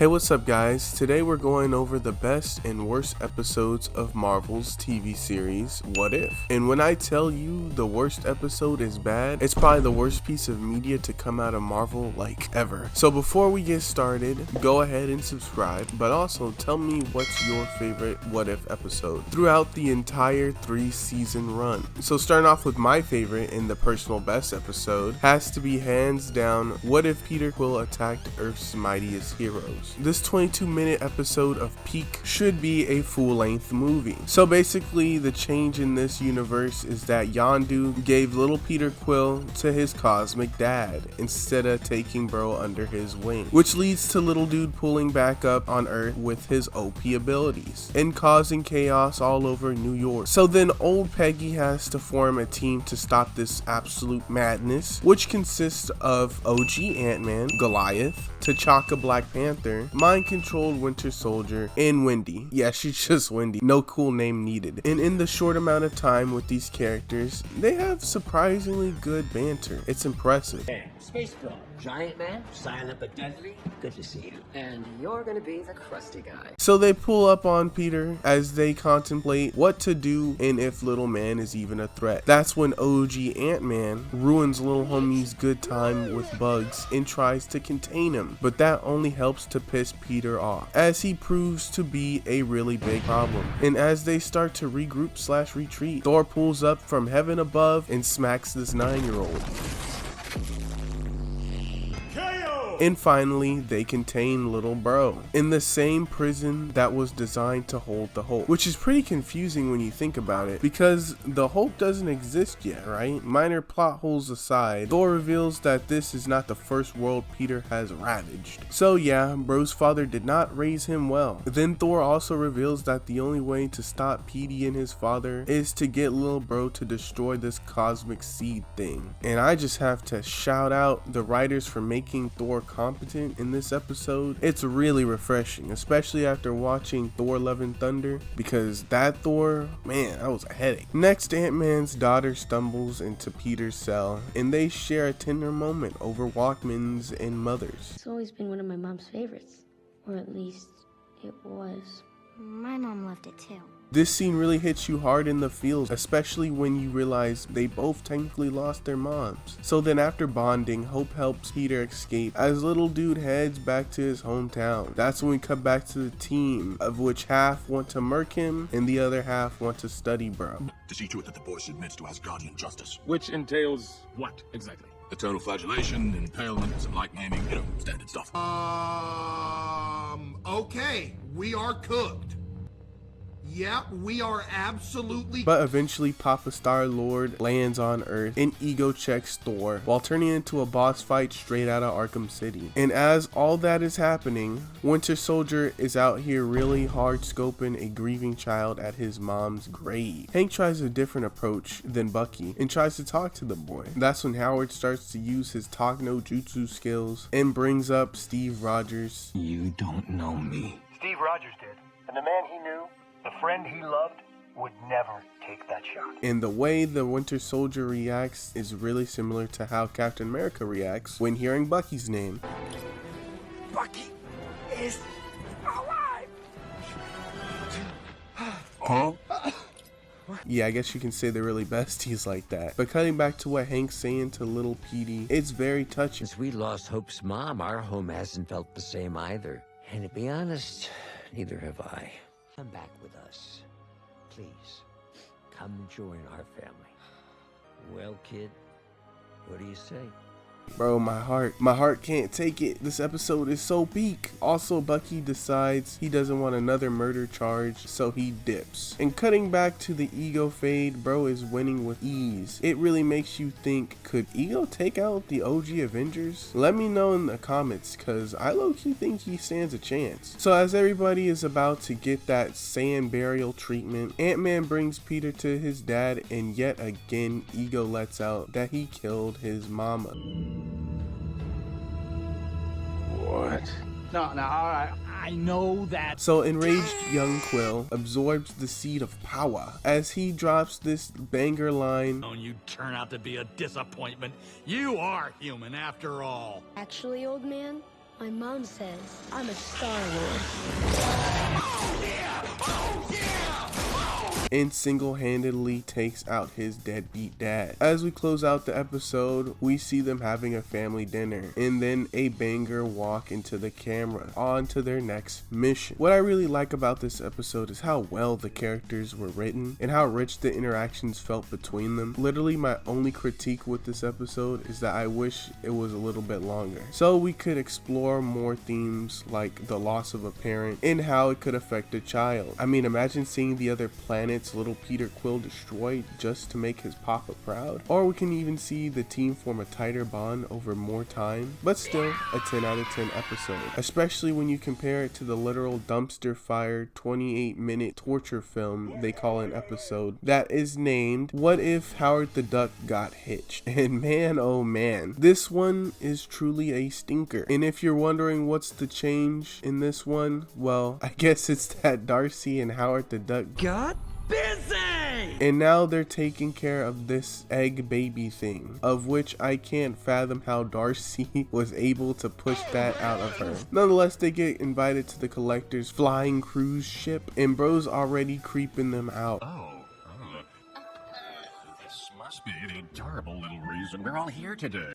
Hey, what's up guys? Today we're going over the best and worst episodes of Marvel's TV series, What If? And when I tell you the worst episode is bad, it's probably the worst piece of media to come out of Marvel like ever. So before we get started, go ahead and subscribe, but also tell me what's your favorite What If episode throughout the entire 3-season run. So starting off with my favorite and the personal best episode has to be hands down What If Peter Quill Attacked Earth's Mightiest Heroes. This 22-minute episode of peak should be a full-length movie. So basically the change in this universe is that Yondu gave little Peter Quill to his cosmic dad instead of taking bro under his wing, which leads to little dude pulling back up on Earth with his OP abilities and causing chaos all over New York. So then old Peggy has to form a team to stop this absolute madness, which consists of OG Ant-Man, Goliath, T'Chaka Black Panther, mind-controlled Winter Soldier, and Wendy. Yeah, she's just Wendy. No cool name needed. And in the short amount of time with these characters, they have surprisingly good banter. It's impressive. Hey, Space Bro, Giant Man, Silent but Deadly, good to see you. And you're gonna be the crusty guy. So they pull up on Peter as they contemplate what to do and if little man is even a threat. That's when OG Ant-Man ruins little homie's good time with bugs and tries to contain him, but that only helps to piss Peter off as he proves to be a really big problem. And as they start to regroup/retreat, Thor pulls up from heaven above and smacks this 9-year-old. And finally, they contain little bro in the same prison that was designed to hold the Hulk, which is pretty confusing when you think about it, because the Hulk doesn't exist yet, right? Minor plot holes aside, Thor reveals that this is not the first world Peter has ravaged. So yeah, bro's father did not raise him well. Then Thor also reveals that the only way to stop Petey and his father is to get little bro to destroy this cosmic seed thing. And I just have to shout out the writers for making Thor competent in this episode. It's really refreshing, especially after watching Thor Love and Thunder, because that Thor, man, that was a headache. Next, Ant-Man's daughter stumbles into Peter's cell and they share a tender moment over Walkmans and mothers. It's always been one of my mom's favorites, or at least it was. My mom loved it too. This scene really hits you hard in the feels, especially when you realize they both technically lost their moms. So then after bonding, Hope helps Peter escape as little dude heads back to his hometown. That's when we cut back to the team, of which half want to murk him and the other half want to study bro. To see to it that the boy submits to Asgardian justice. Which entails what exactly? Eternal flagellation, impalement, some like naming, standard stuff. Okay, we are cooked. Yeah, we are absolutely. But eventually Papa Star-Lord lands on Earth and ego checks Thor while turning into a boss fight straight out of Arkham City. And as all that is happening, Winter Soldier is out here really hard scoping a grieving child at his mom's grave. Hank tries a different approach than Bucky and tries to talk to the boy. That's when Howard starts to use his talk no jutsu skills and brings up Steve Rogers. You don't know me. Steve Rogers did, and the man he knew, the friend he loved, would never take that shot. And the way the Winter Soldier reacts is really similar to how Captain America reacts when hearing Bucky's name. Bucky is alive! Huh? Yeah, I guess you can say they're really besties like that. But cutting back to what Hank's saying to little Petey, it's very touching. Since we lost Hope's mom, our home hasn't felt the same either. And to be honest, neither have I. Come back with us. Please, come join our family. Well, kid, what do you say? Bro, my heart can't take it. This episode is so peak. Also, Bucky decides he doesn't want another murder charge, so he dips. And cutting back to the ego fade, bro is winning with ease. It really makes you think, could Ego take out the OG Avengers? Let me know in the comments, cause I low-key think he stands a chance. So as everybody is about to get that sand burial treatment, Ant-Man brings Peter to his dad, and yet again Ego lets out that he killed his mama. What? No, alright. I know that. So enraged young Quill absorbs the seed of power as he drops this banger line. Oh, you turn out to be a disappointment. You are human after all. Actually, old man, My mom says I'm a Star-Lord. And single-handedly takes out his deadbeat dad. As we close out the episode, we see them having a family dinner and then a banger walk into the camera on to their next mission. What I really like about this episode is how well the characters were written and how rich the interactions felt between them. Literally my only critique with this episode is that I wish it was a little bit longer so we could explore more themes like the loss of a parent and how it could affect a child. I mean, imagine seeing the other planets little Peter Quill destroyed just to make his papa proud. Or we can even see the team form a tighter bond over more time, but still a 10 out of 10 episode, especially when you compare it to the literal dumpster fire 28-minute torture film they call an episode that is named What If Howard the Duck Got Hitched. And man, oh man, this one is truly a stinker. And if you're wondering what's the change in this one, well, I guess it's that Darcy and Howard the Duck got busy! And now they're taking care of this egg baby thing, of which I can't fathom how Darcy was able to push that out of her. Nonetheless, they get invited to the Collector's flying cruise ship, and bro's already creeping them out. This must be the terrible little reason we're all here today.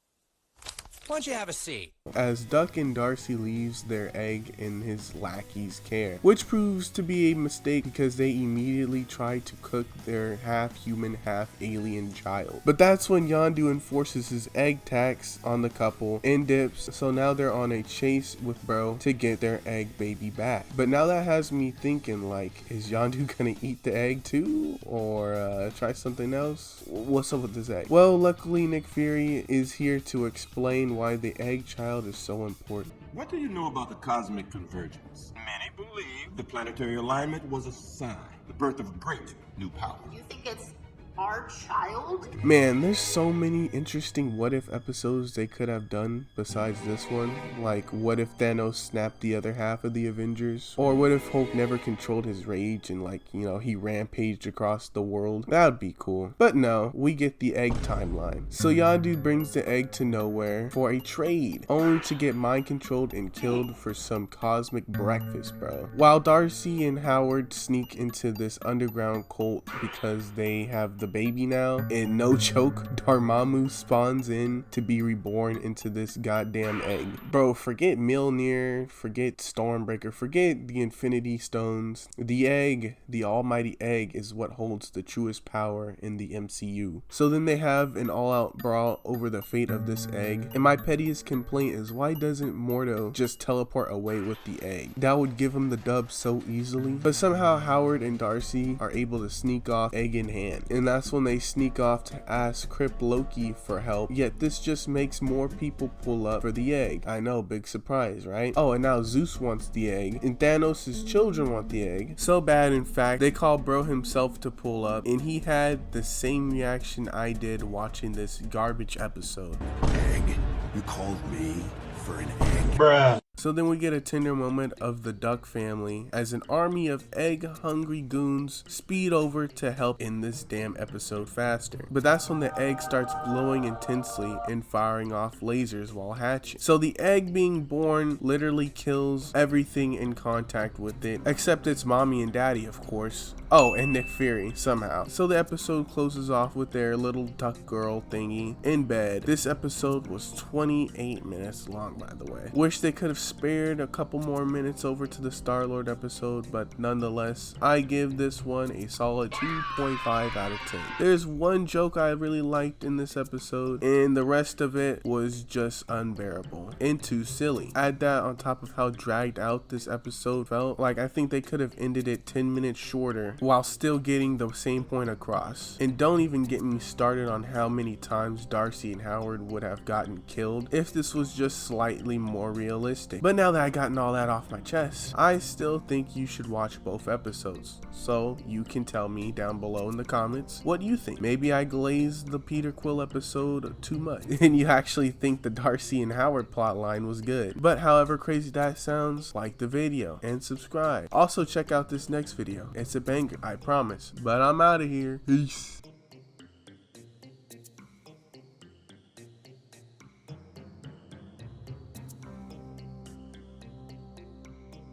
Why don't you have a seat? As Duck and Darcy leaves their egg in his lackey's care, which proves to be a mistake because they immediately try to cook their half-human, half-alien child. But that's when Yondu enforces his egg tax on the couple and dips, so now they're on a chase with bro to get their egg baby back. But now that has me thinking, like, is Yondu gonna eat the egg too? Or try something else? What's up with this egg? Well, luckily Nick Fury is here to explain why the egg child is so important. What do you know about the cosmic convergence? Many believe the planetary alignment was a sign, the birth of a great new power. You think it's our child? Man, there's so many interesting what if episodes they could have done besides this one. Like, what if Thanos snapped the other half of the Avengers? Or what if Hulk never controlled his rage and, like, you know, he rampaged across the world? That would be cool. But no, we get the egg timeline. So Yondu brings the egg to nowhere for a trade, only to get mind controlled and killed for some cosmic breakfast, bro. While Darcy and Howard sneak into this underground cult because they have the baby now, and no joke, Dormammu spawns in to be reborn into this goddamn egg. Bro, forget Mjolnir, forget Stormbreaker, forget the Infinity Stones. The egg, the almighty egg, is what holds the truest power in the MCU. So then they have an all-out brawl over the fate of this egg, and my pettiest complaint is why doesn't Mordo just teleport away with the egg? That would give him the dub so easily. But somehow Howard and Darcy are able to sneak off egg in hand, and that's when they sneak off to ask Crip Loki for help, yet this just makes more people pull up for the egg. I know, big surprise, right? Oh, and now Zeus wants the egg, and Thanos' children want the egg. So bad, in fact, they call bro himself to pull up, and he had the same reaction I did watching this garbage episode. Egg? You called me for an egg? Bruh. So then we get a tender moment of the Duck family as an army of egg-hungry goons speed over to help end this damn episode faster. But that's when the egg starts glowing intensely and firing off lasers while hatching. So the egg being born literally kills everything in contact with it, except its mommy and daddy, of course. Oh, and Nick Fury, somehow. So the episode closes off with their little duck girl thingy in bed. This episode was 28 minutes long, by the way. Wish they could have spared a couple more minutes over to the Star-Lord episode, but nonetheless, I give this one a solid 2.5 out of 10. There's one joke I really liked in this episode, and the rest of it was just unbearable and too silly. Add that on top of how dragged out this episode felt. Like, I think they could have ended it 10 minutes shorter while still getting the same point across. And don't even get me started on how many times Darcy and Howard would have gotten killed if this was just slightly more realistic. But now that I gotten all that off my chest, I still think you should watch both episodes. So you can tell me down below in the comments what you think. Maybe I glazed the Peter Quill episode too much and you actually think the Darcy and Howard plotline was good. But however crazy that sounds, like the video and subscribe. Also check out this next video. It's a banger, I promise. But I'm out of here. Peace.